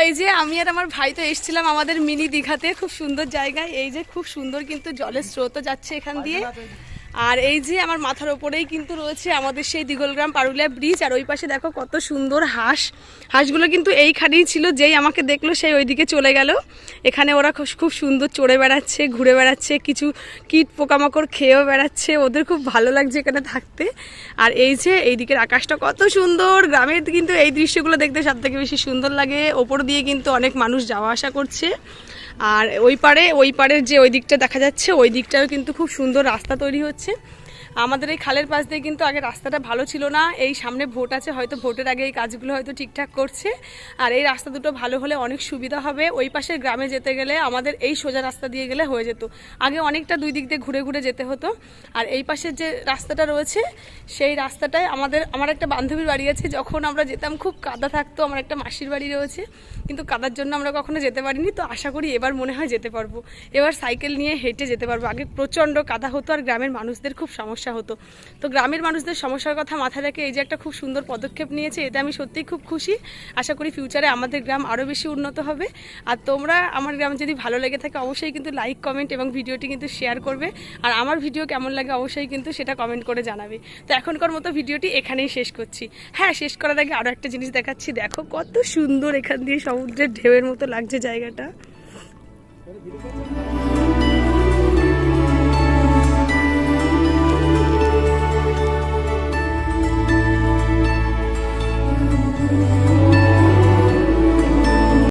এই যে আমি আর আমার ভাই তো এসেছিলাম আমাদের মিনি দীঘাতে, খুব সুন্দর জায়গায়। এই যে খুব সুন্দর কিন্তু জলের স্রোতও যাচ্ছে এখান দিয়ে। আর এই যে আমার মাথার ওপরেই কিন্তু রয়েছে আমাদের সেই দিঘলগ্রাম পারুলিয়া ব্রিজ। আর ওই পাশে দেখো কত সুন্দর হাঁসগুলো কিন্তু এইখানেই ছিল, যেই আমাকে দেখলো সেই ওইদিকে চলে গেল। এখানে ওরা খুব সুন্দর চড়ে বেড়াচ্ছে, ঘুরে বেড়াচ্ছে, কিছু কীট পোকামাকড় খেয়েও বেড়াচ্ছে। ওদের খুব ভালো লাগছে এখানে থাকতে। আর এই যে এই দিকের আকাশটা কত সুন্দর, গ্রামের কিন্তু এই দৃশ্যগুলো দেখতে সবথেকে বেশি সুন্দর লাগে। ওপর দিয়ে কিন্তু অনেক মানুষ যাওয়া আসা করছে। আর ওই পারের যে ওই দিকটা দেখা যাচ্ছে, ওই দিকটাও কিন্তু খুব সুন্দর রাস্তা তৈরি হচ্ছে। আমাদের এই খালের পাশ দিয়ে কিন্তু আগে রাস্তাটা ভালো ছিল না। এই সামনে ভোট আছে, হয়তো ভোটের আগে এই কাজগুলো হয়তো ঠিকঠাক করছে। আর এই রাস্তা দুটো ভালো হলে অনেক সুবিধা হবে। ওই পাশের গ্রামে যেতে গেলে আমাদের এই সোজা রাস্তা দিয়ে গেলে হয়ে যেত। আগে অনেকটা দুই দিক দিয়ে ঘুরে ঘুরে যেতে হতো। আর এই পাশের যে রাস্তাটা রয়েছে সেই রাস্তাটায় আমার একটা বান্ধবীর বাড়ি আছে। যখন আমরা যেতাম খুব কাদা থাকতো। আমার একটা মাসির বাড়ি রয়েছে, কিন্তু কাদার জন্য আমরা কখনো যেতে পারিনি। তো আশা করি এবার মনে হয় যেতে পারবো। এবার সাইকেল নিয়ে হেঁটে যেতে পারবো। আগে প্রচণ্ড কাদা হতো আর গ্রামের মানুষদের খুব সমস্যা হতো। তো গ্রামের মানুষদের সমস্যার কথা মাথায় রেখে এই যে একটা খুব সুন্দর পদক্ষেপ নিয়েছে, এতে আমি সত্যিই খুব খুশি। আশা করি ফিউচারে আমাদের গ্রাম আরও বেশি উন্নত হবে। আর তোমরা আমার গ্রাম যদি ভালো লেগে থাকে অবশ্যই কিন্তু লাইক, কমেন্ট এবং ভিডিওটি কিন্তু শেয়ার করবে। আর আমার ভিডিও কেমন লাগে অবশ্যই কিন্তু সেটা কমেন্ট করে জানাবে। তো এখনকার মতো ভিডিওটি এখানেই শেষ করছি। হ্যাঁ, শেষ করার আগে আরও একটা জিনিস দেখাচ্ছি। দেখো কত সুন্দর এখান দিয়ে সমুদ্রের ঢেউয়ের মতো লাগছে জায়গাটা।